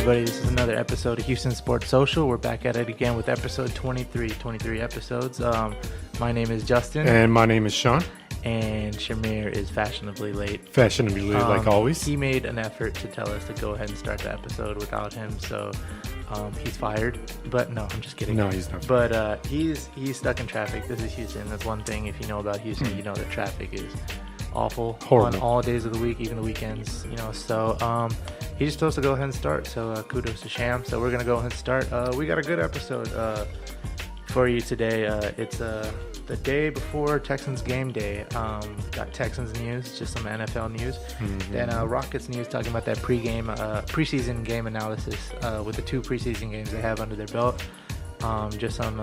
everybody. This is another episode of Houston Sports Social. We're back at it again with episode 23 episodes. My name is Justin. And my name is Sean. And Shamir is fashionably late. Like always. He made an effort to tell us to go ahead and start the episode without him, so he's fired. But no, I'm just kidding. No, he's not. But he's stuck in traffic. This is Houston. That's one thing. If you know about Houston, you know that traffic is awful. Horrible. On all days of the week, even the weekends. So he just told us to go ahead and start. So kudos to Sham. So we're gonna go ahead and start. We got a good episode for you today. It's the day before Texans game day. Got Texans news, just some NFL news. Mm-hmm. Then Rockets news, talking about that preseason game analysis with the two preseason games they have under their belt. Just some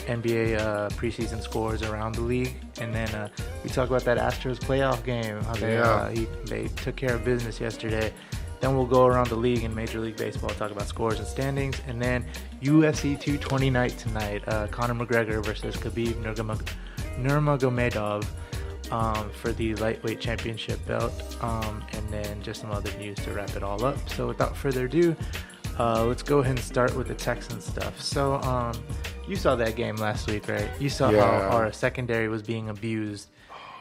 NBA preseason scores around the league. And then we talk about that Astros playoff game, how they took care of business yesterday. Then we'll go around the league in Major League Baseball, talk about scores and standings. And then UFC 220 night tonight, Conor McGregor versus Khabib Nurmagomedov for the lightweight championship belt. And then just some other news to wrap it all up. So without further ado, let's go ahead and start with the Texans stuff. So you saw that game last week, right? You saw how our secondary was being abused.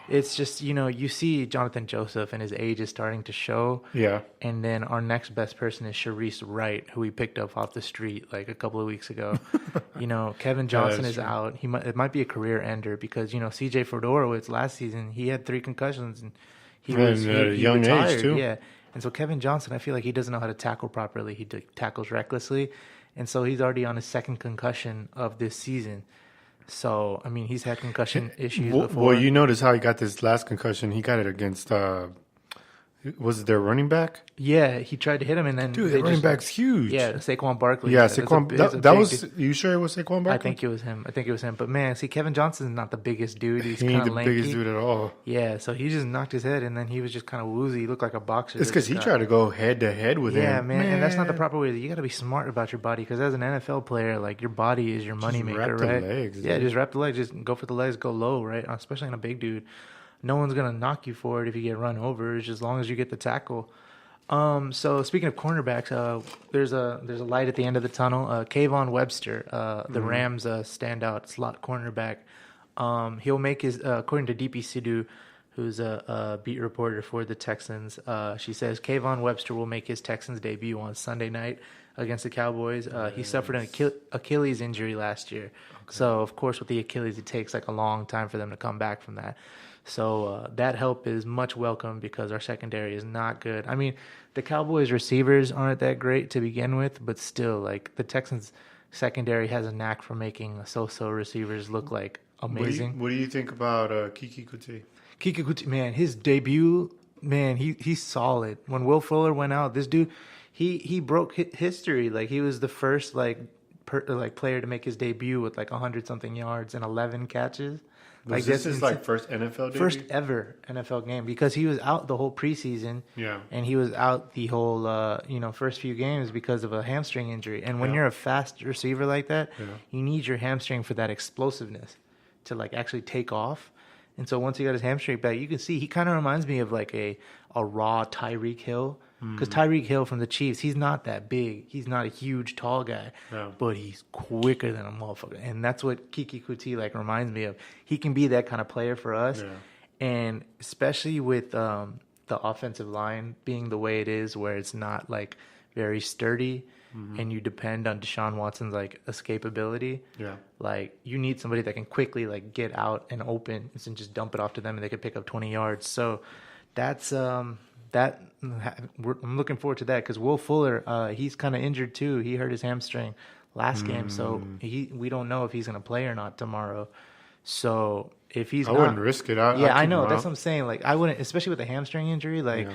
It's just, you see Jonathan Joseph and his age is starting to show. Yeah. And then our next best person is Sharice Wright, who we picked up off the street like a couple of weeks ago. Kevin Johnson is out. It might be a career ender because, CJ Fedorowicz last season, he had 3 concussions and he young retired. age too. Yeah. And so Kevin Johnson, I feel like he doesn't know how to tackle properly. He tackles recklessly. And so he's already on his second concussion of this season. So, I mean, he's had concussion issues before. Well, you notice how he got this last concussion. He got it against, was it their running back? Yeah, he tried to hit him, and then... Dude, that running back's huge. Yeah, Saquon Barkley. Yeah, Saquon... That was... You sure it was Saquon Barkley? I think it was him. But, man, see, Kevin Johnson's not the biggest dude. He's kind of lanky. He ain't the biggest dude at all. Yeah, so he just knocked his head, and then he was just kind of woozy. He looked like a boxer. It's because he tried to go head-to-head with him. Yeah, man, and that's not the proper way. You got to be smart about your body, because as an NFL player, like, your body is your moneymaker, right? Legs, yeah, just wrap the legs. Just go for the legs, go low, right? Especially in a big dude. No one's going to knock you for it if you get run over, just as long as you get the tackle. So speaking of cornerbacks, there's a light at the end of the tunnel. Kayvon Webster, the Rams standout slot cornerback. He'll make his, according to DP Sidhu, who's a beat reporter for the Texans, she says Kayvon Webster will make his Texans debut on Sunday night against the Cowboys. He suffered an Achilles injury last year. Okay. So, of course, with the Achilles, it takes like a long time for them to come back from that. So that help is much welcome because our secondary is not good. I mean, the Cowboys receivers aren't that great to begin with, but still, like, the Texans secondary has a knack for making so-so receivers look like amazing. What do you think about Kiki Kuti? Kiki Kuti, man, his debut, man, he's solid. When Will Fuller went out, this dude, he broke history. Like, he was the first player to make his debut with like 100-something yards and 11 catches. Like, this is like first NFL debut? First ever NFL game, because he was out the whole preseason. Yeah. And he was out the whole first few games because of a hamstring injury. And when you're a fast receiver like that, you need your hamstring for that explosiveness to like actually take off. And so once he got his hamstring back, you can see he kind of reminds me of like a raw Tyreek Hill. Because Tyreek Hill from the Chiefs, he's not that big. He's not a huge, tall guy. Yeah. But he's quicker than a motherfucker. And that's what Kiki Kuti like reminds me of. He can be that kind of player for us. Yeah. And especially with the offensive line being the way it is, where it's not like very sturdy and you depend on Deshaun Watson's like escapability. Yeah. Like, you need somebody that can quickly like get out and open and just dump it off to them and they can pick up 20 yards. So that's I'm looking forward to that, because Will Fuller, he's kind of injured too. He hurt his hamstring last game, so we don't know if he's going to play or not tomorrow. So if he's I wouldn't risk it. I know. That's what I'm saying. Like, I wouldn't, especially with a hamstring injury. Like,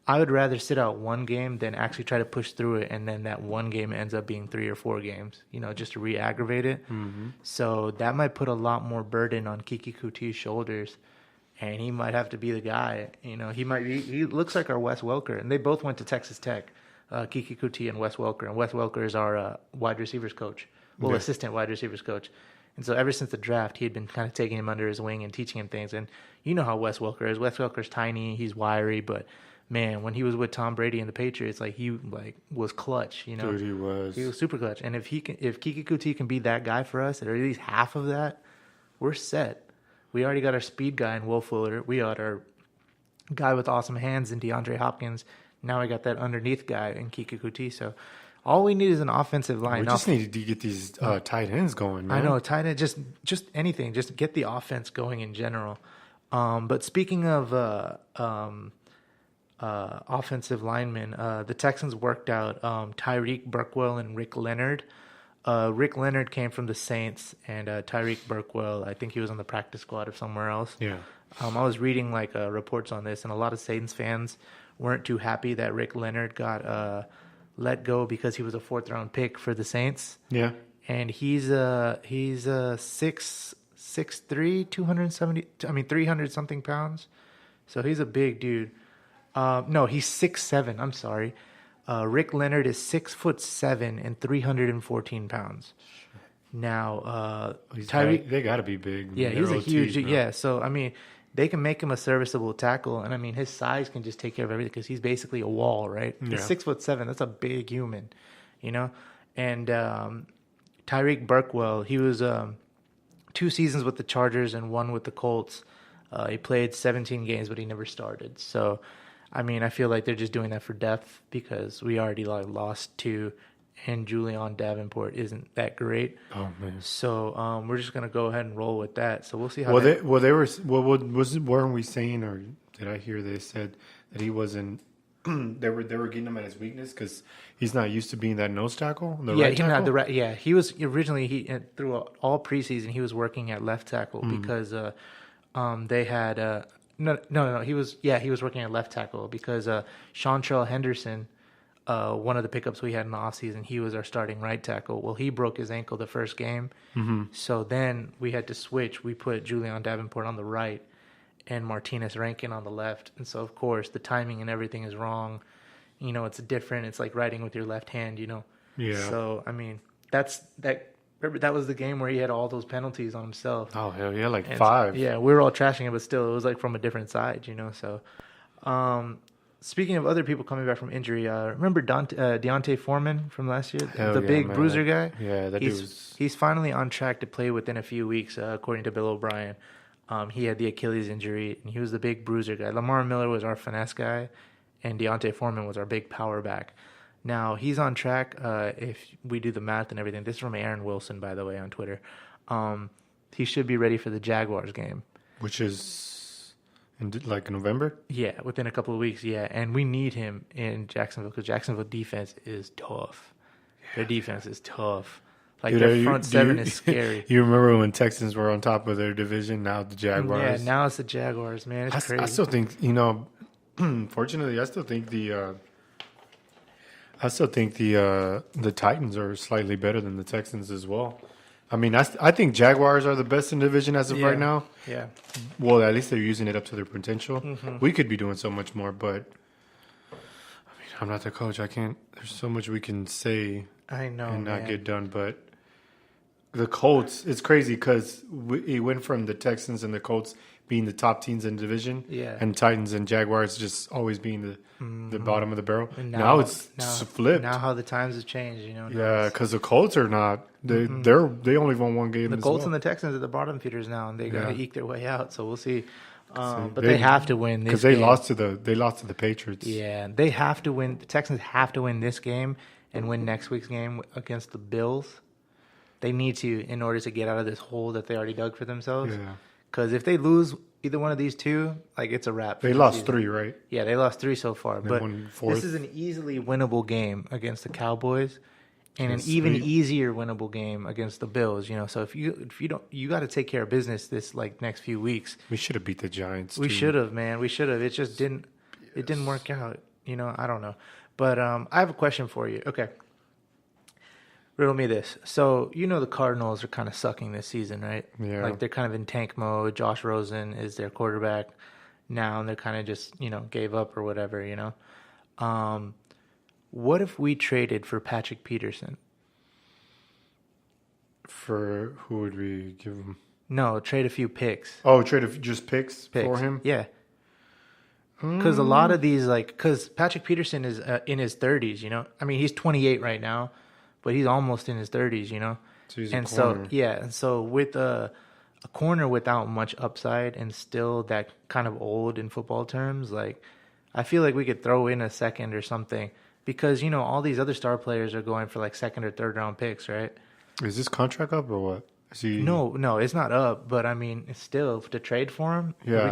I would rather sit out one game than actually try to push through it, and then that one game ends up being 3 or 4 games, just to re-aggravate it. Mm-hmm. So that might put a lot more burden on Kiki Kuti's shoulders. And he might have to be the guy. He looks like our Wes Welker. And they both went to Texas Tech, Kiki Kuti and Wes Welker. And Wes Welker is our wide receivers coach, assistant wide receivers coach. And so ever since the draft, he had been kind of taking him under his wing and teaching him things. And you know how Wes Welker is. Wes Welker's tiny, he's wiry, but man, when he was with Tom Brady and the Patriots, like he was clutch, you know. Dude, he was. He was super clutch. And if Kiki Kuti can be that guy for us, or at least half of that, we're set. We already got our speed guy in Will Fuller. We got our guy with awesome hands in DeAndre Hopkins. Now we got that underneath guy in Kiki Kuti. So all we need is an offensive line. We just need to get these tight ends going, man. I know, tight end, just anything, just get the offense going in general. But speaking of offensive linemen, the Texans worked out Tyreek Burkwell and Rick Leonard. Rick Leonard came from the Saints, and Tyreek Burkwell, I think he was on the practice squad or somewhere else. Yeah. I was reading reports on this, and a lot of Saints fans weren't too happy that Rick Leonard got let go because he was a 4th-round pick for the Saints. Yeah. And he's 6'3", 300 something pounds. So he's a big dude. No, he's 6'7". I'm sorry. Rick Leonard is 6'7" and 314 pounds. Now, Tyreek, they got to be big. Yeah, he's a OTs, huge. bro. Yeah, so I mean, they can make him a serviceable tackle, and I mean, his size can just take care of everything because he's basically a wall, right? Yeah. He's 6'7". That's a big human, you know. And Tyreek Burkwell, he was 2 seasons with the Chargers and 1 with the Colts. He played 17 games, but he never started. So, I mean, I feel like they're just doing that for depth because we already lost 2, and Julian Davenport isn't that great. Oh man. So we're just gonna go ahead and roll with that. So we'll see how. Weren't we saying, or did I hear they said that he wasn't? they were getting him at his weakness because he's not used to being that nose tackle. He was originally through all preseason he was working at left tackle because they had he was working at left tackle because Chantrell Henderson, one of the pickups we had in the offseason, he was our starting right tackle. Well, he broke his ankle the first game, so then we had to switch. We put Julian Davenport on the right and Martinez Rankin on the left, and so of course the timing and everything is wrong. You know, it's different. It's like writing with your left hand. You know. Yeah. So I mean, remember that was the game where he had all those penalties on himself. Oh hell yeah, 5. Yeah, we were all trashing it, but still, it was like from a different side, you know. So, speaking of other people coming back from injury, remember Deontay Foreman from last year, the big bruiser guy? Yeah, he's finally on track to play within a few weeks, according to Bill O'Brien. He had the Achilles injury, and he was the big bruiser guy. Lamar Miller was our finesse guy, and Deontay Foreman was our big power back. Now, he's on track, if we do the math and everything. This is from Aaron Wilson, by the way, on Twitter. He should be ready for the Jaguars game. Which is in November? Yeah, within a couple of weeks, yeah. And we need him in Jacksonville because Jacksonville defense is tough. Their defense is tough. Dude, their front seven is scary. You remember when Texans were on top of their division? Now the Jaguars. Yeah, now it's the Jaguars, man. It's crazy. I still think, fortunately, I still think the Titans are slightly better than the Texans as well. I mean, I think Jaguars are the best in the division as of right now. Yeah. Well, at least they're using it up to their potential. Mm-hmm. We could be doing so much more, but I mean, I'm not the coach. I can't. There's so much we can say. I know, and not man. get done, but the Colts. It's crazy because it went from the Texans and the Colts being the top teams in the division, and Titans and Jaguars just always being the bottom of the barrel. And now it's flipped. Now how the times have changed, you know. Yeah, because the Colts are not. They only won one game. The Colts and the Texans are the bottom feeders now, and they got to eke their way out. So we'll see. But they have to win this because they lost to the Patriots. Yeah, they have to win. The Texans have to win this game and win next week's game against the Bills. They need to in order to get out of this hole that they already dug for themselves. Yeah. Because if they lose either one of these two, it's a wrap. They lost 3, right? Yeah, they lost 3 so far. They but won 4th. This is an easily winnable game against the Cowboys, and an Sweet. easier winnable game against the Bills. You know, so if you don't, you got to take care of business this next few weeks. We should have beat the Giants. We should have, man. We should have. It just didn't. It didn't work out. You know, I don't know. But I have a question for you. Okay. Riddle me this. So, the Cardinals are kind of sucking this season, right? Yeah. They're kind of in tank mode. Josh Rosen is their quarterback now, and they're kind of just, gave up or whatever, What if we traded for Patrick Peterson? For who would we give him? No, trade a few picks. Oh, just picks for him? Yeah. Because a lot of these, because Patrick Peterson is in his 30s, I mean, he's 28 right now, but he's almost in his 30s, So he's and a corner. and so with a corner without much upside and still that kind of old in football terms, I feel like we could throw in a second or something because, all these other star players are going for second or third round picks, right? Is this contract up or what? No, it's not up, but I mean, it's still to trade for him. Yeah,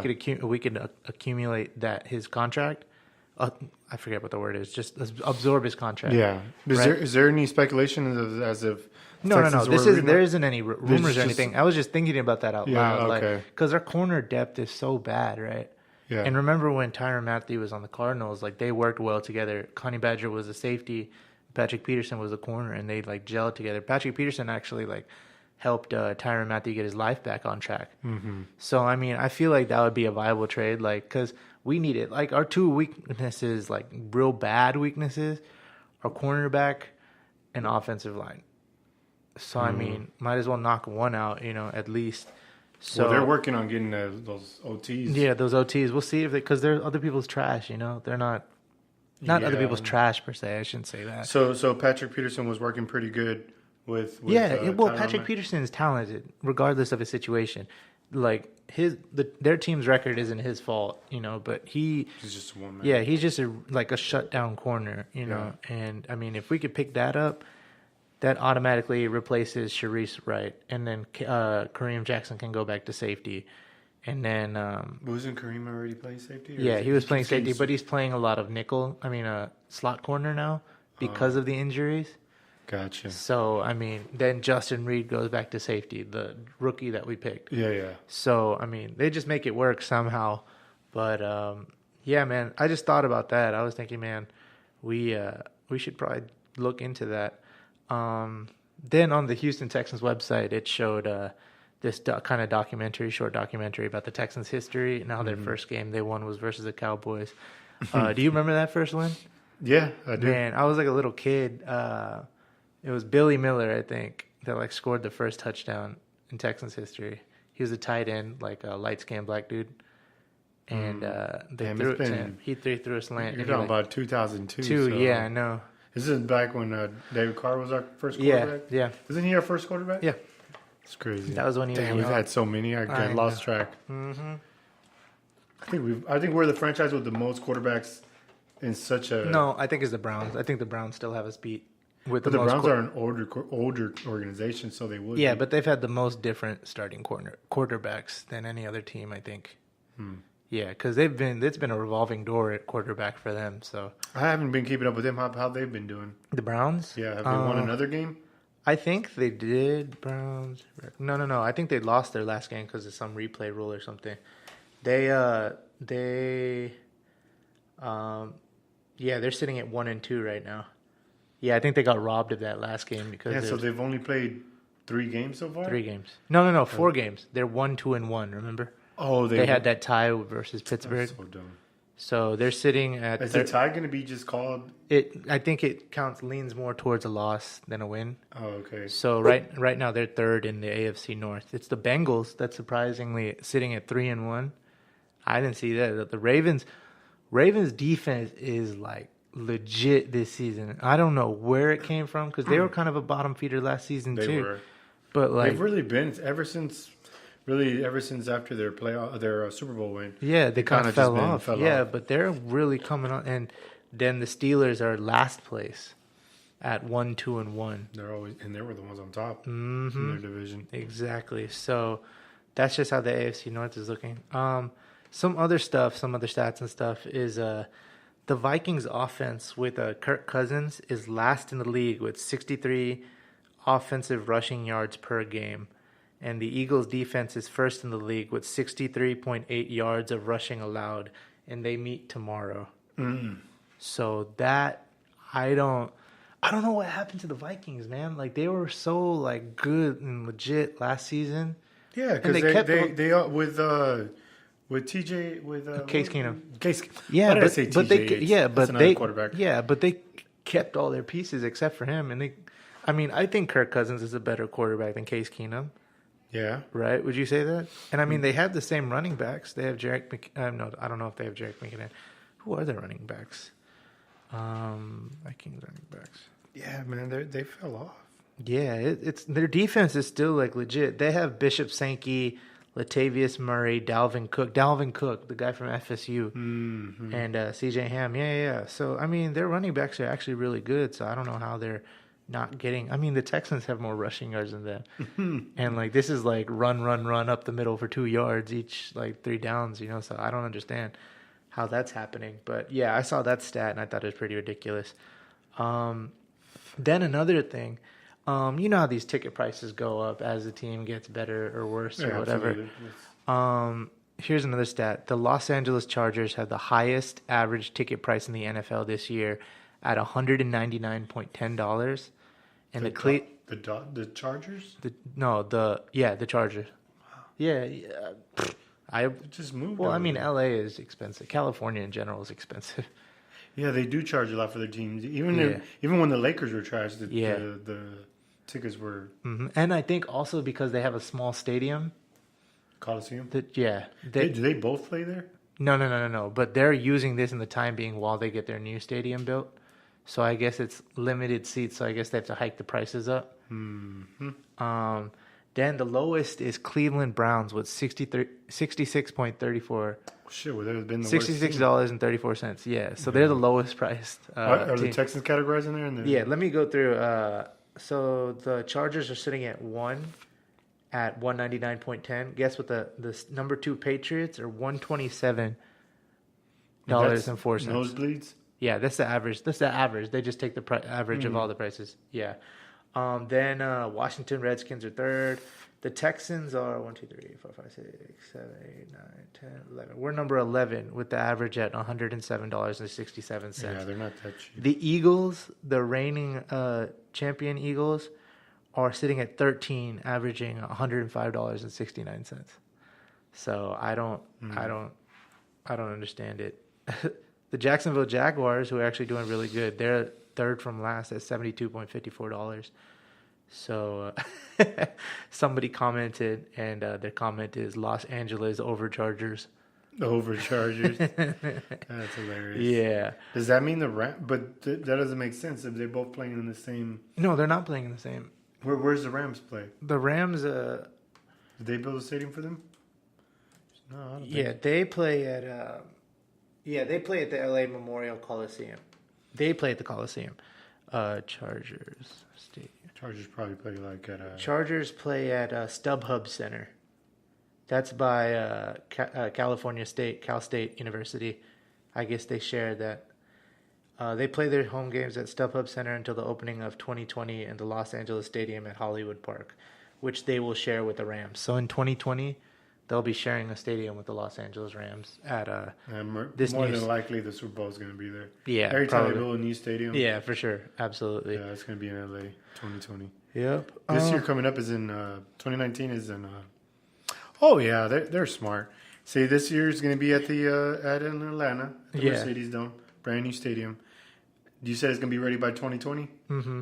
we could accumulate his contract. I forget what the word is. Just absorb his contract. Yeah. Is there any speculation as of? No. There isn't any rumors or anything. I was just thinking about that out loud. Okay. Because our corner depth is so bad, right? Yeah. And remember when Tyrann Mathieu was on the Cardinals? They worked well together. Connie Badger was a safety. Patrick Peterson was a corner, and they gelled together. Patrick Peterson actually helped Tyrann Mathieu get his life back on track. Mm-hmm. So I mean, I feel like that would be a viable trade, because we need it. Our two weaknesses, real bad weaknesses, are cornerback and offensive line. So I mean, might as well knock one out, at least. So they're working on getting those OTs. Yeah, those OTs. We'll see if because they're other people's trash. They're not other people's trash per se. I shouldn't say that. So Patrick Peterson was working pretty good with Patrick Peterson is talented regardless of his situation. Their team's record isn't his fault, but he's just one man. Yeah, he's just a shutdown corner, And I mean, if we could pick that up, that automatically replaces Sharice Wright, and then Kareem Jackson can go back to safety, and then wasn't Kareem already playing safety? Yeah, he was playing safety, but he's playing a lot of slot corner now because of the injuries. Gotcha. So, I mean, then Justin Reed goes back to safety, the rookie that we picked. Yeah. So, I mean, they just make it work somehow. But, yeah, man, I just thought about that. I was thinking, man, we should probably look into that. Then on the Houston Texans website, it showed this kind of short documentary about the Texans' history and how their first game they won was versus the Cowboys. Do you remember that first win? Yeah, I do. Man, I was a little kid. It was Billy Miller, I think, that scored the first touchdown in Texans history. He was a tight end, a light-skinned black dude. And they threw it to him. He threw a slant. You're talking about 2002. Yeah, I know. This is back when David Carr was our first quarterback? Yeah. Isn't he our first quarterback? Yeah. It's crazy. That was when he was we've had so many. I lost track. Mm-hmm. I think we're the franchise with the most quarterbacks in such a... No, I think it's the Browns. I think the Browns still have us beat. But the Browns are an older organization, so they would. Yeah, but they've had the most different starting quarterbacks than any other team, I think. Yeah, because it's been a revolving door at quarterback for them. So I haven't been keeping up with them. How they've been doing? The Browns? Yeah, have they won another game? I think they did. Browns. No. I think they lost their last game because of some replay rule or something. They're sitting at 1-2 right now. Yeah, I think they got robbed of that last game because. Yeah, so they've only played 3 games so far. 3 games. No, 4 games. They're 1-2-1. Remember? Oh, they had that tie versus Pittsburgh. That's so dumb. So they're sitting at. Is the tie going to be just called? I think it leans more towards a loss than a win. Oh, okay. So right now they're third in the AFC North. It's the Bengals that's surprisingly sitting at 3-1. I didn't see that. The Ravens defense is legit this season. I don't know where it came from because they were kind of a bottom feeder last season too. They were, but they've really been ever since after their Super Bowl win. Yeah, they kind of fell off. But they're really coming on. And then the Steelers are last place at 1-2-1. They were the ones on top in their division. Exactly. So that's just how the AFC North is looking. Some other stats and stuff is the Vikings offense with Kirk Cousins is last in the league with 63 offensive rushing yards per game. And the Eagles defense is first in the league with 63.8 yards of rushing allowed. And they meet tomorrow. So that, I don't know what happened to the Vikings, man. They were so good and legit last season. Yeah, because they with TJ with Case Keenum. Yeah, but quarterback. Yeah, but they kept all their pieces except for him, and I think Kirk Cousins is a better quarterback than Case Keenum. Yeah. Right? Would you say that? And I mean, they have the same running backs. They have no, I don't know if they have Jarek McKinnon. Who are the running backs? Vikings running backs. Yeah, man, they fell off. Yeah, it's their defense is still like legit. They have Bishop Sankey, Latavius Murray, Dalvin Cook, the guy from FSU, and CJ Ham. Yeah. So I mean, their running backs are actually really good. So I don't know how they're not getting. I mean, the Texans have more rushing yards than them, and like this is like run up the middle for 2 yards each, like 3 downs. So I don't understand how that's happening. But yeah, I saw that stat and I thought it was pretty ridiculous. Then another thing. You know how these ticket prices go up as the team gets better or worse or whatever. Here's another stat. The Los Angeles Chargers have the highest average ticket price in the NFL this year at $199.10. And the Chargers? The Chargers. Wow. Yeah. I just moved. Well, I mean, LA is expensive. California in general is expensive. Yeah, they do charge a lot for their teams. Even when the Lakers were trash, the tickets were. Mm-hmm. And I think also because they have a small stadium. Coliseum? Do they both play there? No. But they're using this in the time being while they get their new stadium built. So I guess it's limited seats. So I guess they have to hike the prices up. Mm-hmm. Then the lowest is Cleveland Browns with $66.34. Shit, would that have been the $66.34. Yeah, so they're the lowest priced. Are the Texans categorized in there? Yeah, let me go through. So the Chargers are sitting at 1 at $199.10. Guess what the number 2 Patriots are $127.04. Nosebleeds? Yeah, that's the average. They just take the average of all the prices. Yeah. Then Washington Redskins are 3rd. The Texans are 1, 2, 3, 4, 5, 6, 7, 8, 9, 10, 11. We're number 11 with the average at $107.67. Yeah, they're not that cheap. The Eagles, the reigning champion Eagles, are sitting at 13, averaging $105.69. So I don't understand it. The Jacksonville Jaguars, who are actually doing really good, they're 3rd from last at $72.54. So somebody commented, and their comment is Los Angeles overchargers. Overchargers. That's hilarious. Yeah. Does that mean the Rams? But that doesn't make sense if they're both playing in the same. No, they're not playing in the same. Where's the Rams play? The Rams. Did they build a stadium for them? No, I don't think. They play at. They play at the LA Memorial Coliseum. They play at the Coliseum. Chargers Stadium. Chargers probably play like at. Chargers play at StubHub Center. That's by California State, Cal State University. I guess they share that. They play their home games at StubHub Center until the opening of 2020 in the Los Angeles Stadium at Hollywood Park, which they will share with the Rams. So in 2020, they'll be sharing a stadium with the Los Angeles Rams at this. More than likely, the Super Bowl is going to be there. Yeah, every time they build a new stadium. Yeah, for sure, absolutely. Yeah, it's going to be in LA, 2020. Yep. This year coming up is in 2019 is in. Oh yeah, they're smart. See, this year is going to be at in Atlanta, the Mercedes Dome, brand new stadium. You said it's going to be ready by 2020. Mm-hmm.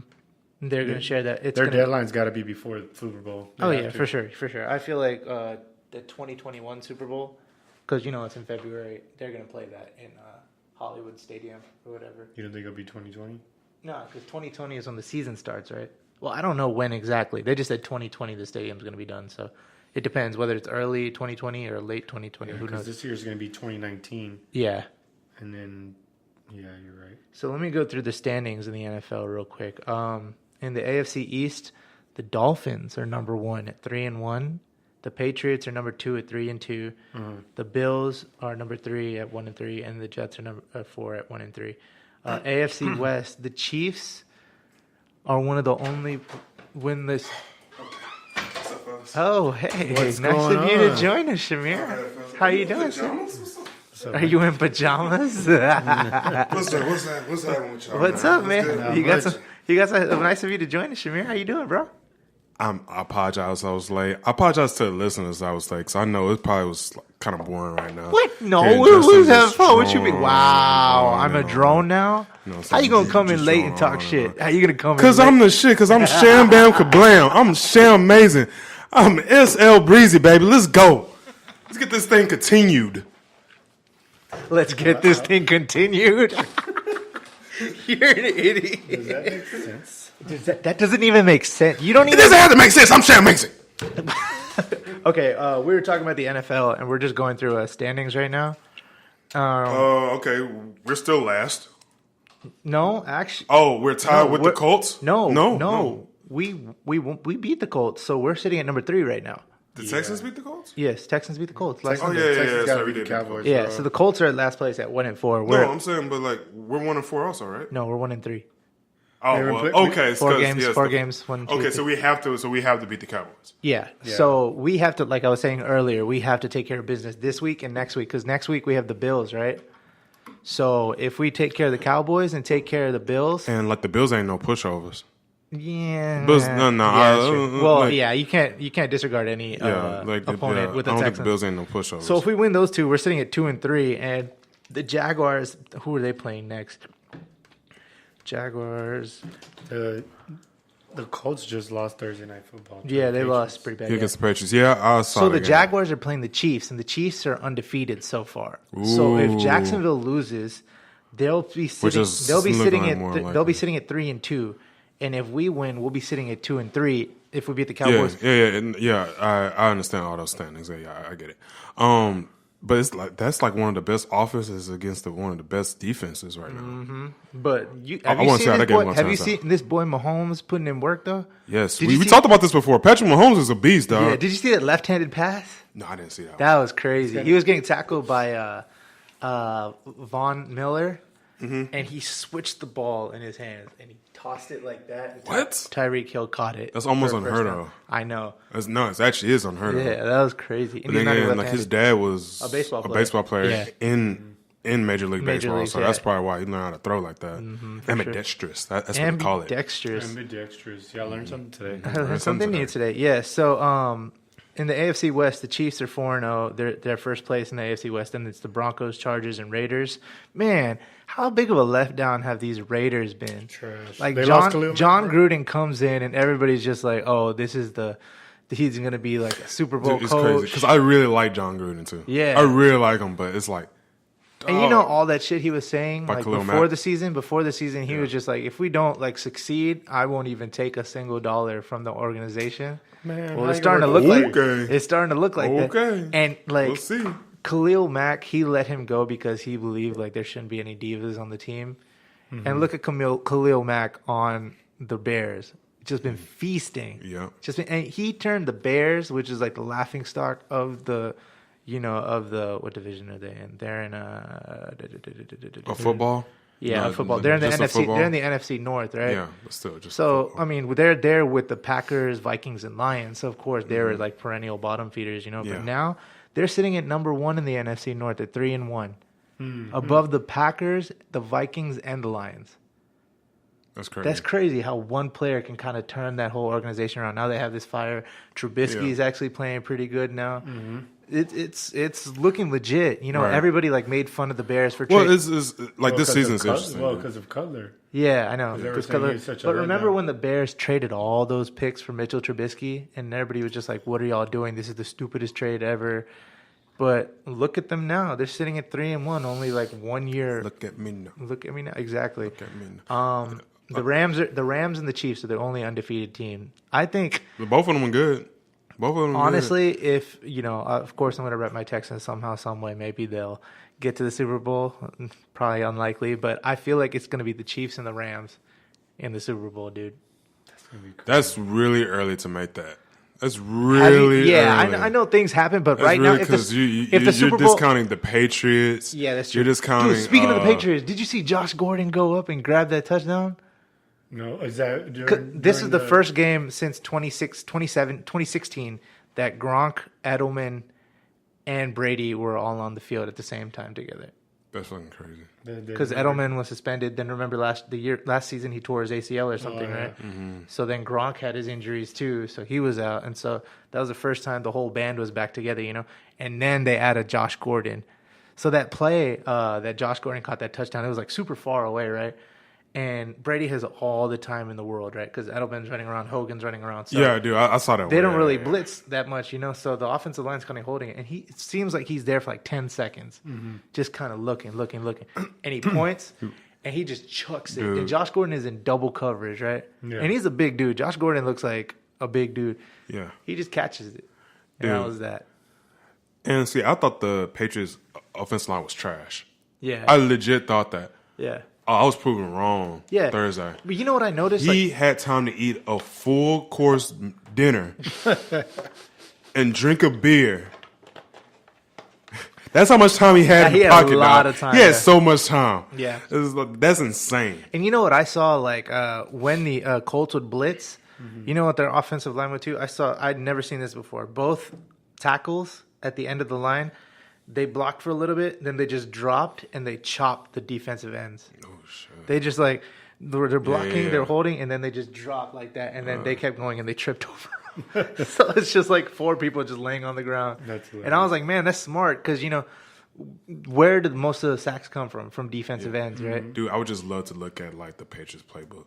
They're going to share that. Their deadline's got to be before the Super Bowl. For sure. I feel like the 2021 Super Bowl, because it's in February. They're going to play that in Hollywood Stadium or whatever. You don't think it'll be 2020? No, because 2020 is when the season starts, right? Well, I don't know when exactly. They just said 2020 the stadium's going to be done, so it depends whether it's early 2020 or late 2020. Who knows? This year's going to be 2019. Yeah. And then, yeah, you're right. So let me go through the standings in the NFL real quick. In the AFC East, the Dolphins are number 1 at 3-1. The Patriots are number 2 at 3-2. Mm-hmm. The Bills are number 3 at 1-3, and the Jets are number 4 at 1-3. AFC West, the Chiefs are one of the only win this. Oh, hey, What's nice going of you on? to join us, Shamir. How you doing, sir? Are you in pajamas? What's happening with y'all? What's up, man? Good? You got some nice of you to join us, Shamir. How you doing, bro? I apologize. I was late. I apologize to the listeners. I was late because I know it probably was kind of boring right now. What? No, Hearing who's Justin's having fun? What you drone mean? on Wow, and I'm a on. drone now. How you gonna come in late and talk shit? How you gonna come in? Because I'm the shit. Because I'm Sham Bam Kablam. I'm Sham Amazing. I'm SL Breezy, baby. Let's go. Let's get this thing continued. Let's get this thing continued. You're an idiot. Does that make sense? That doesn't even make sense. You don't It even. doesn't have to make sense. I'm saying it makes it. Okay, we were talking about the NFL, and we're just going through standings right now. Okay. We're still last. No, actually. Oh, we're tied with the Colts? No. We beat the Colts, so we're sitting at number 3 right now. The Texans beat the Colts? Yes, Texans beat the Colts. Yeah. Texans got to we beat the did. Cowboys. Yeah, so the Colts are at last place at 1-4. No, I'm saying, but like we're 1-4 also, right? No, we're 1-3. Oh, well, okay. 4 games, 1, 2, okay, 3. so we have to beat the Cowboys. Yeah. So we have to, like I was saying earlier, we have to take care of business this week and next week, because next week we have the Bills, right? So if we take care of the Cowboys and take care of the Bills, And like the Bills ain't no pushovers. yeah, Bills, no. yeah, sure. Well, like, yeah, you can't disregard any opponent with the I don't Texans. think the Bills ain't no pushovers. So if we win those two, we're sitting at 2-3, and the Jaguars. Who are they playing next? Jaguars. The Colts just lost Thursday Night Football. Yeah, they lost pretty bad. against the Patriots, yeah, I saw. So that the game. Jaguars are playing the Chiefs, and the Chiefs are undefeated so far. So if Jacksonville loses, they'll be sitting. They'll be sitting at. They'll be sitting at 3-2, and if we win, we'll be sitting at 2-3. If we beat the Cowboys, I understand all those standings. Yeah, I get it. But it's like that's like one of the best offenses against one of the best defenses right now. Mm-hmm. But have you seen this boy Mahomes putting in work though? Yes, we talked about this before. Patrick Mahomes is a beast, dog. Yeah, did you see that left-handed pass? No, I didn't see that. That was crazy. He was getting tackled by Von Miller, and he switched the ball in his hands and he tossed it like that. What? Tyreek Hill caught it. That's almost unheard of. I know. It actually is unheard of. Yeah, that was crazy. But then again, like his dad was a baseball player in Major League Baseball, Leagues, so that's probably why he learned how to throw like that. Ambidextrous. That's what they call it. Ambidextrous. Yeah, I learned something today. I learned something new today. Yeah, so in the AFC West, the Chiefs are 4-0. They're first place in the AFC West, and it's the Broncos, Chargers, and Raiders. Man, how big of a letdown have these Raiders been? Trash. Like They John lost Khalil John Mack. Gruden comes in, and everybody's just like, "Oh, this is he's going to be like a Super Bowl It's coach." crazy because I really like John Gruden too. Yeah. I really like him, but it's like, And you know all that shit he was saying By like Khalil before Mack. the season, he was just like, if we don't like succeed, I won't even take a single dollar from the organization. Man, Well, how it's you starting to gonna look work like it's starting to look like that. Okay. And like we'll see. Khalil Mack, he let him go because he believed like there shouldn't be any divas on the team. And look at Khalil Mack on the Bears. Just been feasting. Yeah. And he turned the Bears, which is like the laughing stock of the, what division are they in? They're in A football? Yeah, No, football. They're in the just a NFC. football? They're in the NFC North, right? Yeah, but still just So football. I mean, they're there with the Packers, Vikings, and Lions. So of course they're like perennial bottom feeders, Yeah. But now they're sitting at number 1 in the NFC North at 3-1, above the Packers, the Vikings, and the Lions. That's crazy. That's crazy how one player can kind of turn that whole organization around. Now they have this fire. Trubisky is actually playing pretty good now. It's looking legit. Right. Everybody like made fun of the Bears for Well, trade. it's like this season's interesting. Well, because of Cutler. Yeah, I know. They were 'Cause saying Cutler- he's such a but remember letdown. when the Bears traded all those picks for Mitchell Trubisky, and everybody was just like, "What are y'all doing? This is the stupidest trade ever." But look at them now; they're sitting at 3-1, only like 1 year. Look at me now. Look at me now, exactly. Look at me now. The Rams and the Chiefs are the only undefeated team. I think Both of them are good. Both of them are honestly, if of course, I'm going to rep my Texans somehow, some way. Maybe they'll get to the Super Bowl. Probably unlikely, but I feel like it's going to be the Chiefs and the Rams in the Super Bowl, dude. That's really early to make that. That's really early. I know things happen, but That's right really now, because if the Super you're Bowl, discounting the Patriots. yeah, that's true. You're discounting. Dude, speaking of the Patriots, did you see Josh Gordon go up and grab that touchdown? No, is that This is the first game since 2016 that Gronk, Edelman, and Brady were all on the field at the same time together. That's fucking crazy. Because Edelman was suspended. Then remember last season he tore his ACL or something, right? Mm-hmm. So then Gronk had his injuries too, so he was out, and so that was the first time the whole band was back together, And then they added Josh Gordon. So that play that Josh Gordon caught that touchdown, it was like super far away, right? And Brady has all the time in the world, right? Because Edelman's running around, Hogan's running around. So yeah, dude, I saw that. They don't really blitz that much, So the offensive line's kind of holding it, and it seems like he's there for like 10 seconds, just kind of looking, and he points, and he just chucks it. Dude. And Josh Gordon is in double coverage, right? Yeah. And he's a big dude. Josh Gordon looks like a big dude. Yeah, he just catches it, and that was that. And see, I thought the Patriots' offensive line was trash. Yeah, I legit thought that. Yeah. Oh, I was proven wrong Thursday. But you know what I noticed? He had time to eat a full course dinner and drink a beer. That's how much time he had in the pocket. He had a lot of time. He had so much time. Yeah. That's insane. And you know what I saw? Like when the Colts would blitz, you know what their offensive line would do? I'd never seen this before. Both tackles at the end of the line, they blocked for a little bit, then they just dropped and they chopped the defensive ends. Oh shit! They just like they're blocking, they're holding, and then they just drop like that, and then they kept going and they tripped over. So it's just like 4 people just laying on the ground. And I was like, man, that's smart because where did most of the sacks come from? From defensive ends, right? Dude, I would just love to look at like the Patriots playbook.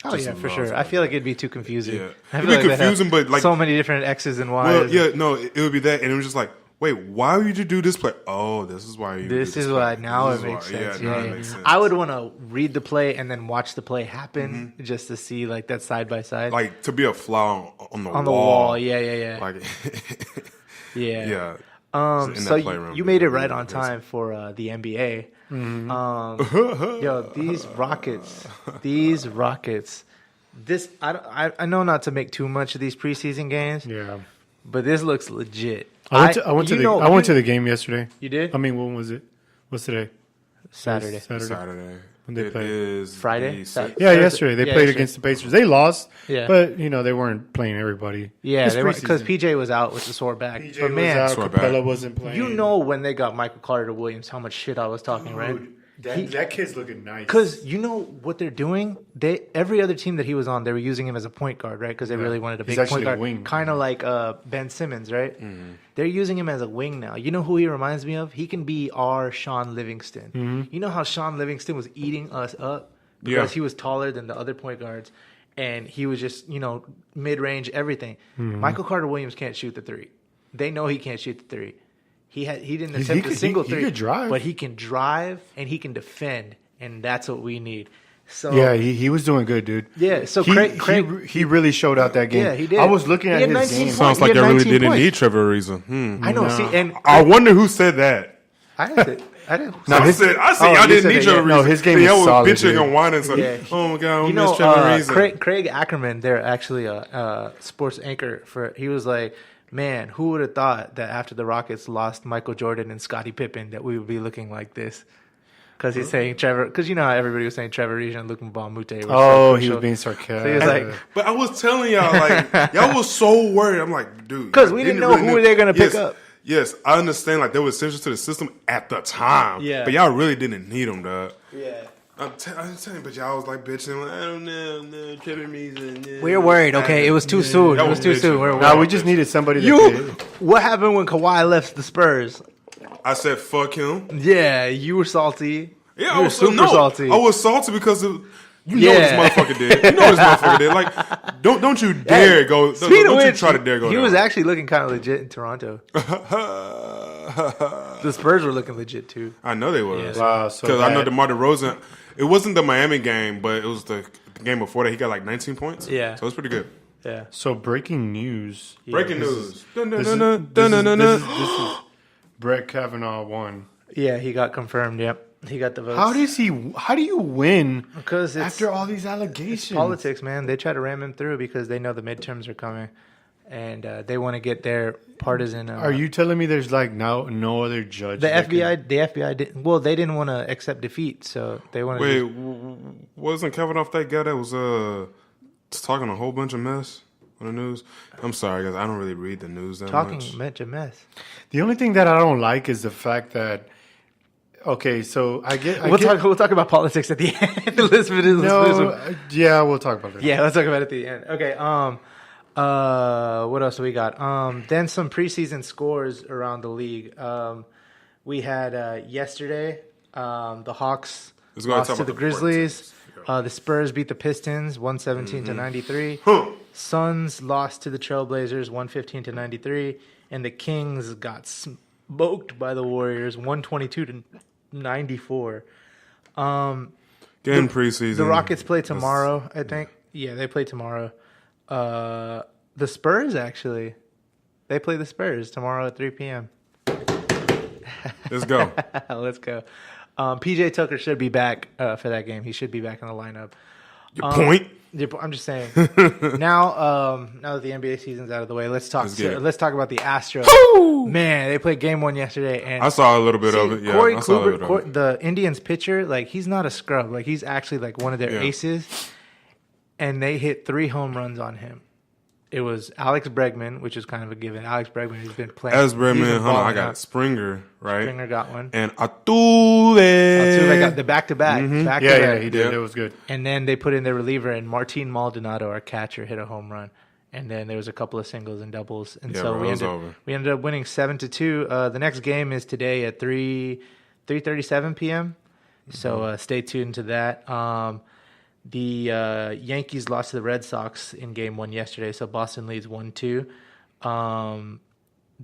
Oh yeah, for sure. I feel like it'd be too confusing. Yeah, it'd be confusing, but like so many different X's and Y's. Well, yeah, no, it would be that, and it was just like. Wait, why would you do this play? Oh, this is why you do this. This is why now it makes sense. Yeah, it makes sense. I would want to read the play and then watch the play happen just to see like that side by side. Like to be a fly on the wall. On the wall, yeah. Like, yeah. So you made it right on time for the NBA. Yo, these Rockets. This I know not to make too much of these preseason games. Yeah. But this looks legit. I went to the game yesterday. You did? I mean, when was it? What's today? Saturday. When they played? Friday? Yesterday. They played against the Pacers. They lost, but, they weren't playing everybody. Yeah, because PJ was out with the sore back. PJ was out, Capella wasn't playing. You know when they got Michael Carter Williams, how much shit I was talking, right? That kid's looking nice. Because you know what they're doing? Every other team that he was on, they were using him as a point guard, right? Because they really wanted a big point guard. Kind of like Ben Simmons, right? Mm-hmm. They're using him as a wing now. You know who he reminds me of? He can be our Sean Livingston. Mm-hmm. You know how Sean Livingston was eating us up? Because he was taller than the other point guards. And he was just, mid-range, everything. Mm-hmm. Michael Carter Williams can't shoot the three. They know he can't shoot the three. He didn't attempt a single three, could drive. But he can drive and he can defend, and that's what we need. So yeah, he was doing good, dude. Yeah, so Craig he really showed out that game. Yeah, he did. I was looking at his game. Sounds like they really didn't need Trevor Ariza. I know. See, and I wonder who said that. I didn't. No, I said y'all didn't need Trevor Ariza. No, his game was solid. Bitching and whining. So, oh my god, I miss Trevor Ariza. Craig Ackerman, they're actually a sports anchor for. He was like, man, who would have thought that after the Rockets lost Michael Jordan and Scottie Pippen that we would be looking like this? Because he's saying Trevor, because you know how everybody was saying Trevor Ariza and Luke Mbamute. Oh, he was being sarcastic. So he was like, but I was telling y'all, like, y'all was so worried. I'm like, dude, because we didn't know who they're gonna pick up. Yes, I understand. Like, they were essential to the system at the time. Yeah, but y'all really didn't need them, dog. Yeah. I'm telling you, but y'all was like bitching. Like, I don't know, Trevor Ariza. We were worried. Okay, it was too soon. It was too soon. No, we just needed somebody. What happened when Kawhi left the Spurs? I said, "Fuck him." Yeah, you were salty. Yeah, I was super salty. I was salty because of, you know what this motherfucker did. You know what this motherfucker did. Like, don't you dare go. Don't you try to dare go. He was actually looking kind of legit in Toronto. The Spurs were looking legit too. I know they were. Yeah. Wow. Because I know DeMar DeRozan. It wasn't the Miami game, but it was the game before that. He got like 19 points. Yeah. So it was pretty good. Yeah. So breaking news. Breaking news. This is Brett Kavanaugh won. Yeah, he got confirmed. Yep. He got the votes. How do you win? Because after all these allegations, it's politics, man. They try to ram him through because they know the midterms are coming, and they want to get their partisan. Are you telling me there's like no other judge? The FBI didn't. Well, they didn't want to accept defeat, so they wanted. Wait, wasn't Kavanaugh that guy that was talking a whole bunch of mess on the news? I'm sorry, guys. I don't really read the news that much. Talking a bunch of mess. The only thing that I don't like is the fact that. Okay, so we'll talk about politics at the end. Yeah, we'll talk about it. Yeah, let's talk about it at the end. Okay. What else do we got? Then some preseason scores around the league. We had yesterday the Hawks Let's go ahead and lost talk to about the the Grizzlies. Portals. The Spurs beat the Pistons 117-93. Suns lost to the Trailblazers 115-93, and the Kings got smoked by the Warriors 122-94. Getting preseason. The Rockets play tomorrow, I think. Yeah, they play tomorrow. The Spurs, actually. They play the Spurs tomorrow at 3 p.m. Let's go. Let's go. PJ Tucker should be back for that game. He should be back in the lineup. Your point? I'm just saying. Now that the NBA season's out of the way, let's talk about the Astros. Woo! Man, they played game 1 yesterday, and I saw a little bit of it. Yeah, Corey I saw a Kluber, little bit of it. the Indians pitcher, like he's not a scrub. Like he's actually like one of their aces, and they hit 3 home runs on him. It was Alex Bregman, which is kind of a given. Alex Bregman has been playing. Alex Bregman, I got Springer, right? Springer got one. And Altuve. Altuve got the back-to-back. Yeah, he did. It was good. And then they put in their reliever, and Martin Maldonado, our catcher, hit a home run. And then there was a couple of singles and doubles. And so we ended up winning 7-2. The next game is today at 3:37 p.m. So stay tuned to that. The Yankees lost to the Red Sox in game 1 yesterday, so Boston leads 1-2.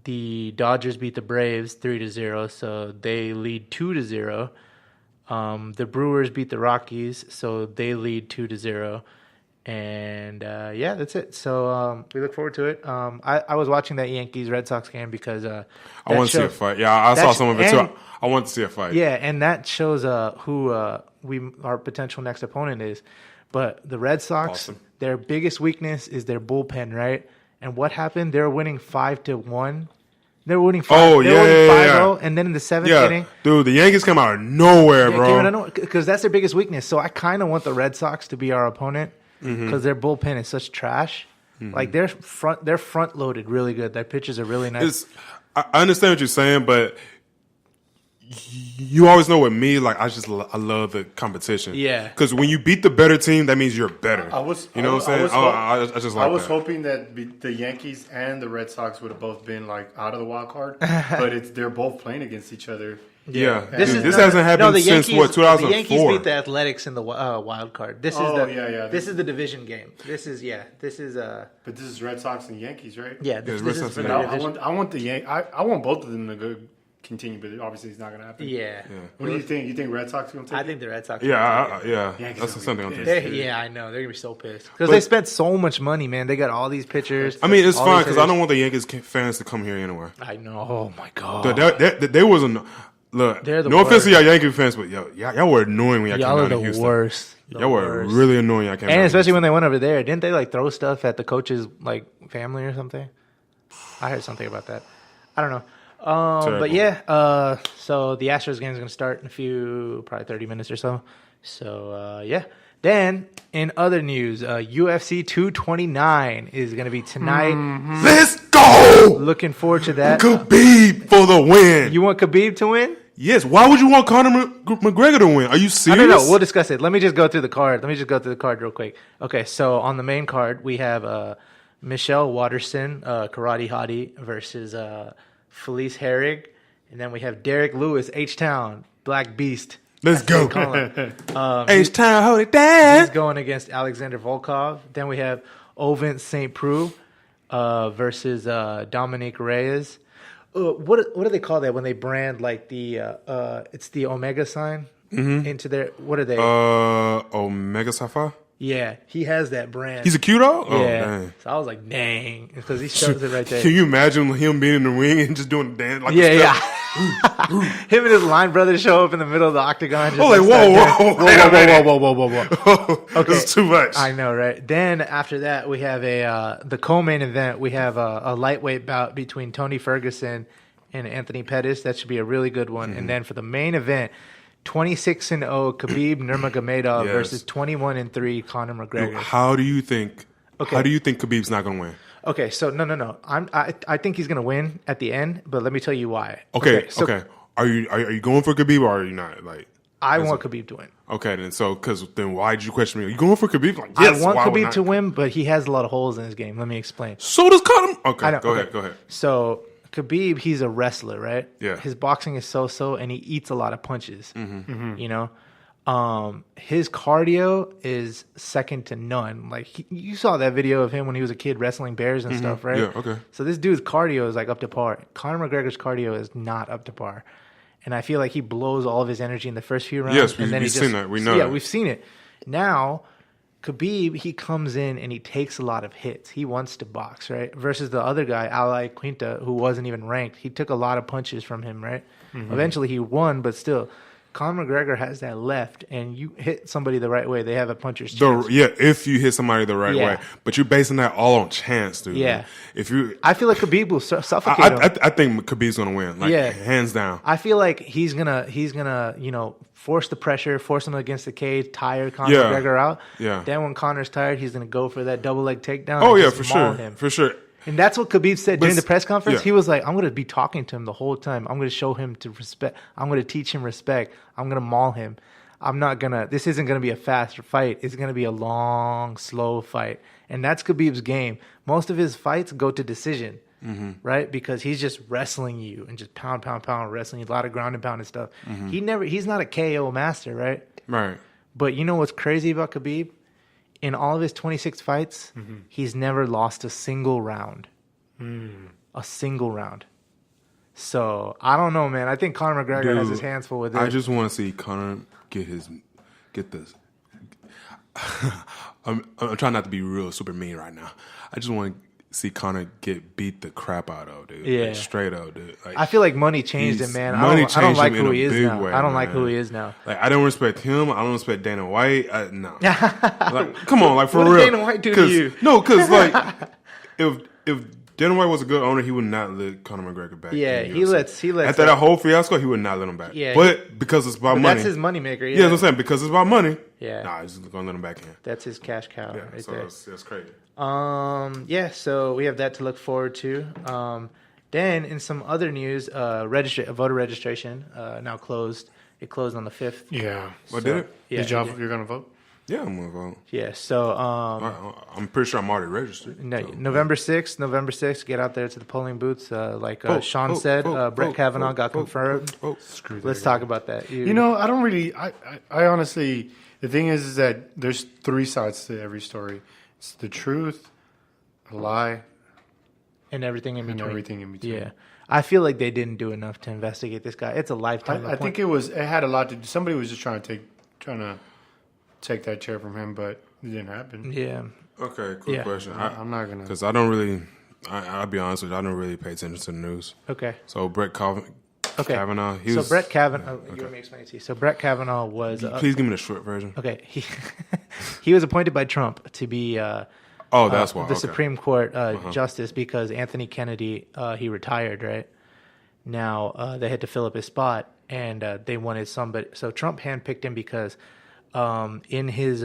The Dodgers beat the Braves 3-0, so they lead 2-0. The Brewers beat the Rockies, so they lead 2-0. And yeah, that's it. So we look forward to it. I was watching that Yankees Red Sox game because I want to see a fight. Yeah, I saw some of it too. I want to see a fight. Yeah, and that shows who our potential next opponent is. But the Red Sox, their biggest weakness is their bullpen, right? And what happened? They were winning 5-1. They were winning 5-0, and then in the 7th inning, dude, the Yankees come out of nowhere, bro. Because that's their biggest weakness. So I kind of want the Red Sox to be our opponent because their bullpen is such trash. Like they're front loaded really good. Their pitches are really nice. I understand what you're saying, but you always know with me, like I love the competition. Yeah. Because when you beat the better team, that means you're better. You know what I'm saying? I just like that. I was hoping that the Yankees and the Red Sox would have both been like out of the wild card, but they're both playing against each other. Yeah. This hasn't happened since 2004. The Yankees beat the Athletics in the wild card. This is the division game. This is. But this is Red Sox and Yankees, right? Yeah. This is for the division. I want I want both of them to go continue, but obviously it's not going to happen. Yeah. What do you think? You think Red Sox are going to take it? I think the Red Sox. Yeah. That's something I'm thinking. Yeah, I know. They're going to be so pissed. Because they spent so much money, man. They got all these pitchers. I mean, it's fine because I don't want the Yankees fans to come here anywhere. I know. Oh, my God. There wasn't. Look, no offense to y'all Yankee fans, but y'all were annoying when y'all came down to Houston. Y'all were really annoying. Y'all came and especially when they went over there. Didn't they like throw stuff at the coach's like family or something? I heard something about that. I don't know. But yeah, so the Astros game is going to start in probably 30 minutes or so. So, yeah. Then, in other news, UFC 229 is going to be tonight. Let's go! Looking forward to that. Khabib for the win. You want Khabib to win? Yes. Why would you want Conor McGregor to win? Are you serious? I don't know. We'll discuss it. Let me just go through the card. Real quick. Okay, so on the main card, we have Michelle Waterson, Karate Hottie, versus Felice Herrig. And then we have Derek Lewis, H-Town, Black Beast. Let's go. H-Town, hold it down. He's going against Alexander Volkov. Then we have Ovin St. Preux versus Dominic Reyes. What do they call that when they brand like it's the Omega sign into their, what are they? Omega Sapphire? Yeah, he has that brand. He's a cute dog? Yeah. Oh, dang. So I was like, dang. Because he shows it right there. Can you imagine him being in the ring and just doing the dance? Like yeah. Him and his line brothers show up in the middle of the octagon. Whoa. Okay. That's too much. I know, right? Then after that, we have the co-main event. We have a lightweight bout between Tony Ferguson and Anthony Pettis. That should be a really good one. And then for the main event, 26-0 Khabib Nurmagomedov versus 21-3 Conor McGregor. How do you think Khabib's not going to win? Okay, so no. I think he's going to win at the end, but let me tell you why. Okay. Are you going for Khabib or are you not? Like, I want Khabib to win. Okay, then why did you question me? Are you going for Khabib? Like, yes, I want Khabib to win, but he has a lot of holes in his game. Let me explain. So does Conor. Okay, go ahead. So Khabib, he's a wrestler, right? Yeah. His boxing is so-so, and he eats a lot of punches. You know, His cardio is second to none. Like you saw that video of him when he was a kid wrestling bears and stuff, right? Yeah, okay. So this dude's cardio is like up to par. Conor McGregor's cardio is not up to par. And I feel like he blows all of his energy in the first few rounds. Yes, and then we've seen that. We know Yeah, that. we've seen it. Now, Khabib, he comes in and he takes a lot of hits. He wants to box, right? Versus the other guy, Ali Quinta, who wasn't even ranked. He took a lot of punches from him, right? Mm-hmm. Eventually he won, but still, Conor McGregor has that left, and you hit somebody the right way, they have a puncher's chance. If you hit somebody the right way. But you're basing that all on chance, dude. Yeah. I feel like Khabib will suffocate him. I think Khabib's going to win. Hands down. I feel like he's gonna force the pressure, force him against the cage, tire Conor McGregor out. Yeah. Then when Conor's tired, he's gonna go for that double leg takedown. Oh yeah, for sure. For sure. And that's what Khabib said during the press conference. Yeah. He was like, I'm going to be talking to him the whole time. I'm going to show him to respect. I'm going to teach him respect. I'm going to maul him. This isn't going to be a fast fight. It's going to be a long, slow fight. And that's Khabib's game. Most of his fights go to decision, right? Because he's just wrestling you and just pound, wrestling you, a lot of ground and pound and stuff. He's not a KO master, right? Right. But you know what's crazy about Khabib? In all of his 26 fights, he's never lost a single round. A single round. So, I don't know, man. I think Conor McGregor has his hands full with this. I just want to see Conor get this. I'm trying not to be real super mean right now. I just want to see Conor get beat the crap out of, dude. Yeah. Like, straight up, dude. Like, I feel like money changed him, man. I don't like who he is now. I don't like who he is now. Like, I don't respect him. I don't respect Dana White. No. Like, come on, like, for real. What did Dana White do to you? No, because, like, if Dana White was a good owner, he would not let Conor McGregor back. Yeah, he lets. After that whole fiasco, he would not let him back. Yeah, but because it's about money. That's his moneymaker. Yeah, that's what I'm saying. Because it's about money. Yeah. Nah, he's just going to let him back in. That's his cash cow right there. That's crazy. So we have that to look forward to. Then in some other news, voter registration now closed. It closed on the 5th. Yeah. What did it? Yeah, you're going to vote? Yeah, I'm going to vote. Yeah, so... I'm pretty sure I'm already registered. No, November 6th, get out there to the polling booths. Sean said, Brett Kavanaugh got confirmed. Let's talk about that. I don't really... I honestly... The thing is that there's 3 sides to every story. It's the truth, a lie... And everything in between. Yeah. I feel like they didn't do enough to investigate this guy. It's a lifetime I think it had a lot to do... Somebody was just trying to take that chair from him, but it didn't happen. Yeah. Okay, quick question. I'm not going to... Because I don't really... I'll be honest with you. I don't really pay attention to the news. Okay. So Brett Kavanaugh... Brett Kavanaugh... You want me to explain it to you? So Brett Kavanaugh was... Please give me the short version. Okay. He was appointed by Trump to be... that's why. The Supreme Court justice because Anthony Kennedy, he retired, right? Now, they had to fill up his spot, and they wanted somebody... So Trump handpicked him because... in his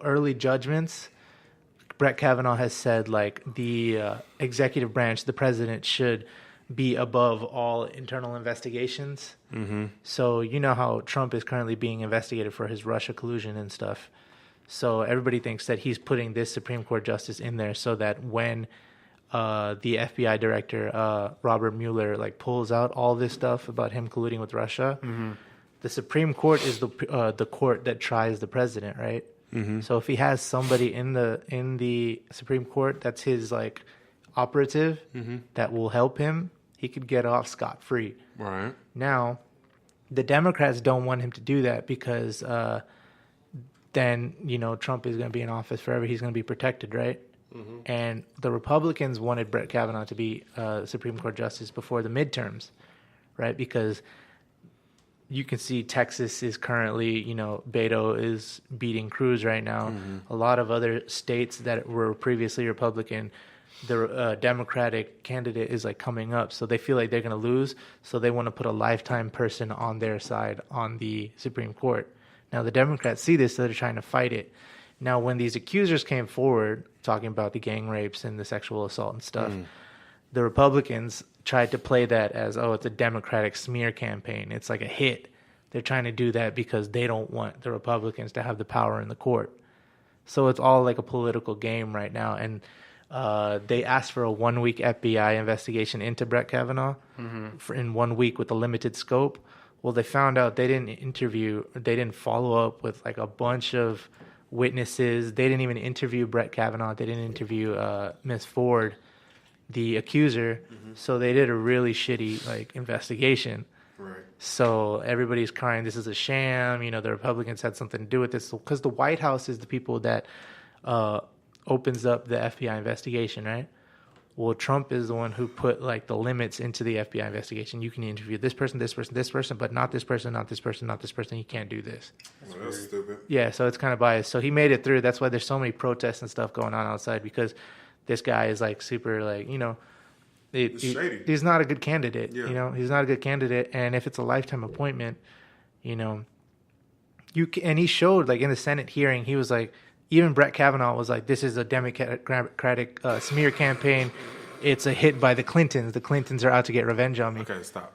early judgments, Brett Kavanaugh has said like the executive branch, the president, should be above all internal investigations. Mm-hmm. So you know how Trump is currently being investigated for his Russia collusion and stuff. So everybody thinks that he's putting this Supreme Court justice in there so that when the FBI director Robert Mueller like pulls out all this stuff about him colluding with Russia. Mm-hmm. The Supreme Court is the court that tries the president, right? Mm-hmm. So if he has somebody in the Supreme Court that's his like operative that will help him, he could get off scot-free. Right. Now, the Democrats don't want him to do that because then Trump is going to be in office forever. He's going to be protected, right? Mm-hmm. And the Republicans wanted Brett Kavanaugh to be Supreme Court justice before the midterms, right? Because you can see Texas is currently, Beto is beating Cruz right now. Mm-hmm. A lot of other states that were previously Republican, the Democratic candidate is like coming up. So they feel like they're going to lose. So they want to put a lifetime person on their side on the Supreme Court. Now the Democrats see this, so they're trying to fight it. Now when these accusers came forward talking about the gang rapes and the sexual assault and stuff, the Republicans tried to play that as, it's a Democratic smear campaign. It's like a hit. They're trying to do that because they don't want the Republicans to have the power in the court. So it's all like a political game right now. And they asked for a 1-week FBI investigation into Brett Kavanaugh in 1 week with a limited scope. Well, they found out they didn't follow up with like a bunch of witnesses. They didn't even interview Brett Kavanaugh. They didn't interview Miss Ford, the accuser. So they did a really shitty like investigation. Right. So everybody's crying, this is a sham. The Republicans had something to do with this because the White House is the people that opens up the FBI investigation, right? Well, Trump is the one who put like the limits into the FBI investigation. You can interview this person, but not this person, not this person, not this person. You can't do this. That's stupid. Yeah, so it's kind of biased. So he made it through. That's why there's so many protests and stuff going on outside because this guy is like super like, shady. He's not a good candidate. Yeah. He's not a good candidate. And if it's a lifetime appointment, and he showed like in the Senate hearing, he was like, even Brett Kavanaugh was like, this is a Democratic smear campaign. It's a hit by the Clintons. The Clintons are out to get revenge on me. Okay, stop.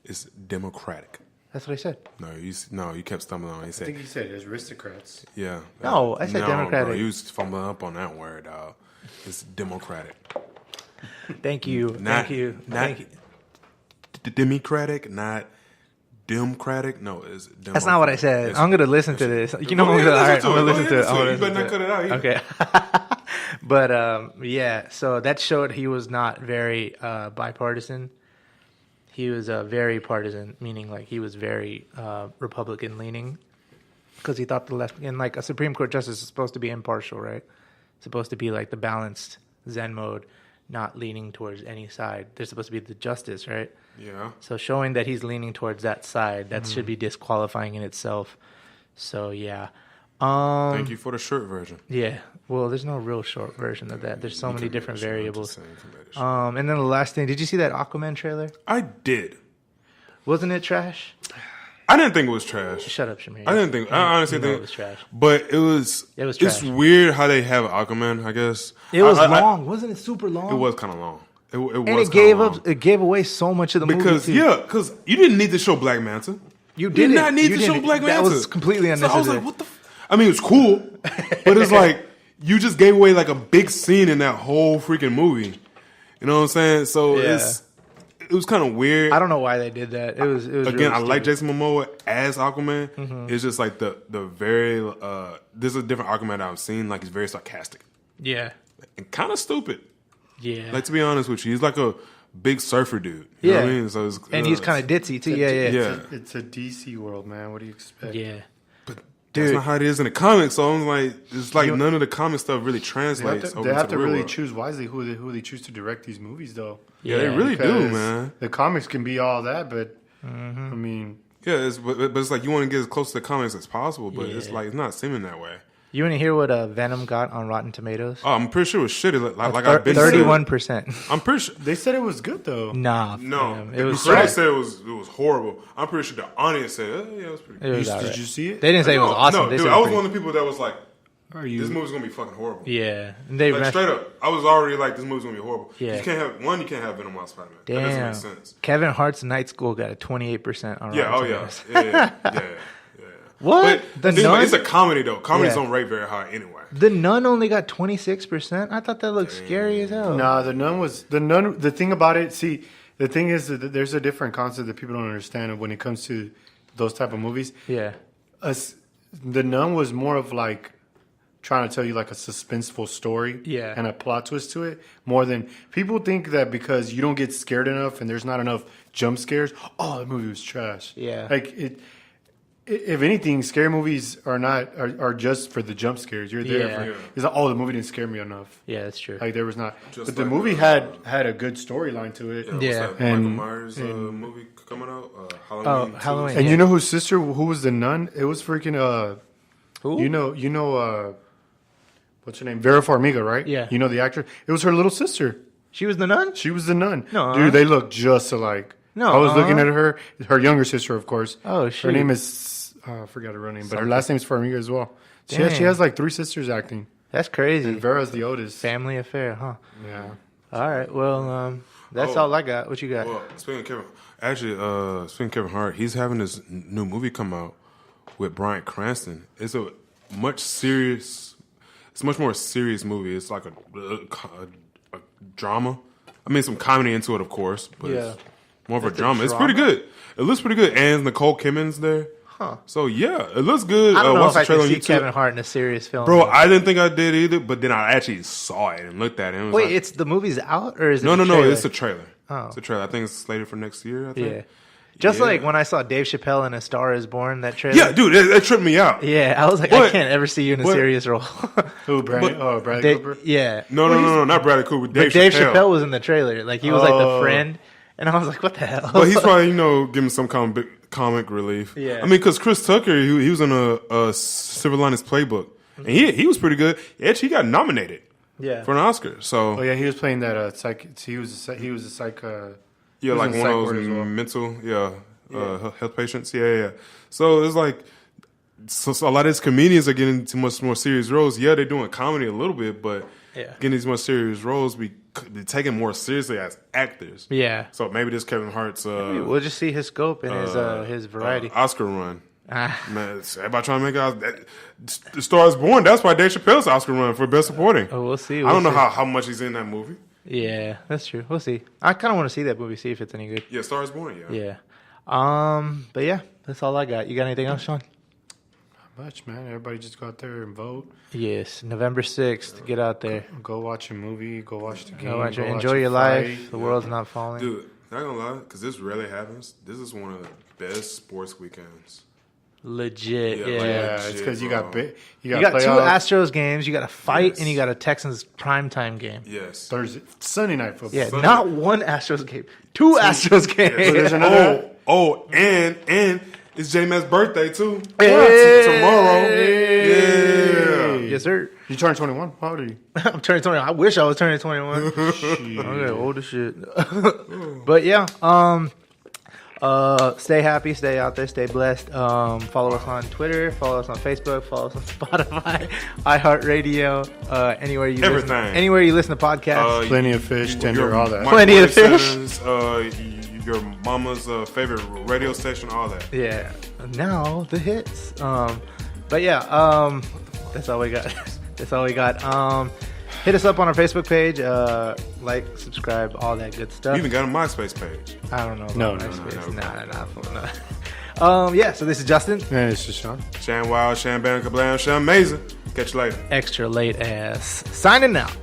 It's Democratic. That's what I said. No, you kept stumbling on it. I think he said there's aristocrats. Yeah. No, I said Democratic. No, you was fumbling up on that word, dog. It's Democratic. Thank you. Not Democratic, not Democratic. No, it's Democratic. That's not what I said. I'm going to listen to this. I'm going to listen to it. You better not cut it out. Okay. But, yeah, so that showed he was not very bipartisan. He was very partisan, meaning like he was very Republican leaning because he thought the left, and like a Supreme Court justice is supposed to be impartial, right? It's supposed to be like the balanced Zen mode, not leaning towards any side. They're supposed to be the justice, right? Yeah. So showing that he's leaning towards that side, that should be disqualifying in itself. So yeah. Thank you for the short version. Yeah. Well, there's no real short version of that. There's so many different variables. And And then the last thing, did you see that Aquaman trailer? I did. Wasn't it trash? I didn't think it was trash. Shut up, Shamir. I didn't think. I honestly think it was trash. But it was. It was It's trash. weird how they have Aquaman. I guess It was long, wasn't it? Super long. It was kind of long. It was. And it gave away so much of the movie. Because you didn't need to show Black Manta. You did not need to show Black Manta. That was completely unnecessary. So I was like, what the? I mean, it's cool, but it's like you just gave away like a big scene in that whole freaking movie. You know what I'm saying? So it was kind of weird. I don't know why they did that. It was again. really I like stupid. Jason Momoa as Aquaman. Mm-hmm. It's just like the very. This is a different Aquaman that I've seen. Like he's very sarcastic. Yeah. And kind of stupid. Yeah. Like to be honest with you, he's like a big surfer dude. You know what I mean? So he's kind of ditzy too. Yeah. It's a DC world, man. What do you expect? Yeah. But that's not how it is in the comics. So I'm like, it's like none of the comic stuff really translates. They have to really choose wisely who they choose to direct these movies, though. Yeah, they really do, man. The comics can be all that, but I mean, but it's like you want to get as close to the comics as possible, but it's like it's not seeming that way. You want to hear what Venom got on Rotten Tomatoes? Oh, I'm pretty sure it was shitty. Like I've been 31%. I'm pretty sure they said it was good though. Nah, no, it was. The critics said it was horrible. I'm pretty sure the audience said, it was pretty good. Did you see it? They didn't say it was awesome. No, dude, I was one of the people that was like, Are you? this movie's gonna be fucking horrible. Yeah, Like straight up, I was already like, this movie's gonna be horrible. Yeah. You can't have Venom while Spider-Man. Damn. That doesn't make sense. Kevin Hart's Night School got a 28% on Rotten Tomatoes. Yeah. What? But The Nun? it's a comedy though. Comedies Yeah. don't rate very high anyway. The Nun only got 26%. I thought that looked scary as hell. Nah, the Nun. The thing about it, see, the thing is that there's a different concept that people don't understand when it comes to those type of movies. Yeah. The Nun was more of like trying to tell you like a suspenseful story, and a plot twist to it. More than people think that because you don't get scared enough and there's not enough jump scares. Oh, the movie was trash. Yeah. Like it. If anything, scary movies are just for the jump scares. You're there for it's like, oh, the movie didn't scare me enough. Yeah, that's true. Like there was not, Just but the like movie had a good storyline to it. What's that Michael Myers movie coming out? Halloween. Halloween. And you know whose sister? Who was the nun? It was freaking Who? You know what's her name? Vera Farmiga, right? Yeah. You know the actress? It was her little sister. She was the Nun? She was the nun. No. Dude, they look just alike. No. I was looking at her younger sister, of course. Oh, shit. Her name is I forgot her name, but her last name is Farmiga as well. She has like 3 sisters acting. That's crazy. And Vera's the oldest. Family affair, huh? Yeah. All right. Well, that's all I got. What you got? Well, speaking of Kevin Hart, he's having this new movie come out with Bryan Cranston. It's a much more serious movie. It's like a drama. I mean, some comedy into it, of course, but More of a drama. It's pretty good. It looks pretty good. And Nicole Kidman's there. Huh. So, yeah, it looks good. I don't know watch if the I trailer can on see YouTube. Kevin Hart in a serious film. Bro, I didn't think I did either, but then I actually saw it and looked at it. And Wait, like, it's the movie's out or is it No, trailer? it's a trailer. Oh. It's a trailer. I think it's slated for next year, I think. Yeah. Just like when I saw Dave Chappelle in A Star Is Born, that trailer. Yeah, dude, that tripped me out. Yeah, I was like, I can't ever see you in a serious role. Who, Bradley Cooper? Yeah. No, not Bradley Cooper. Dave Chappelle was in the trailer. Like, he was like the friend. And I was like, what the hell? But he's probably, giving some comic relief. Yeah. I mean, because Chris Tucker, he was in a Silver Linings Playbook. And he was pretty good. Actually, he got nominated for an Oscar. So, oh, yeah, he was playing that psych. He was a psych. yeah, like one of those mental, health patients. Yeah. So it's like, so a lot of these comedians are getting into much more serious roles. Yeah, they're doing comedy a little bit, but getting these more serious roles, be taken more seriously as actors. Yeah. So maybe this Kevin Hart's we'll just see his scope and his variety. Oscar run. Man, everybody trying to make out The Star Is Born. That's why Dave Chappelle's Oscar run for Best Supporting. Oh, we'll see. I don't know how much he's in that movie. Yeah, that's true. We'll see. I kind of want to see that movie, see if it's any good. Yeah, Star Is Born. Yeah. But yeah, that's all I got. You got anything else, Sean? Not much, man. Everybody just go out there and vote. Yes, November 6th. Get out there. Go watch a movie. Go watch the game. Enjoy your life. The world's not falling. Dude, not gonna lie, because this rarely happens. This is one of the best sports weekends. Legit, yeah. Yeah, it's because you got two Astros games. You got a fight, and you got a Texans primetime game. Yes. Sunday night football. Yeah, not one Astros game. Two Astros games. So there's another. And it's J-Man's birthday, too. Hey. Tomorrow. Hey. Yeah. Yes, sir. You turn 21? How old are you? I'm turning 21. I wish I was turning 21. Okay, old as shit. But yeah, stay happy, stay out there, stay blessed. Follow us on Twitter, follow us on Facebook, follow us on Spotify, Iheartradio, anywhere you listen to podcasts. Plenty of fish, tender, all that. Plenty of fish. Your mama's favorite radio station, all that. Yeah. Now the hits. But yeah, that's all we got. That's all we got. Hit us up on our Facebook page. Like, subscribe, all that good stuff. You even got a MySpace page. I don't know. No. Yeah, so this is Justin. And it's just Sean. Shan Wild, Shan Bam, Kablam, Shan Mason. Catch you later. Extra late ass. Signing out.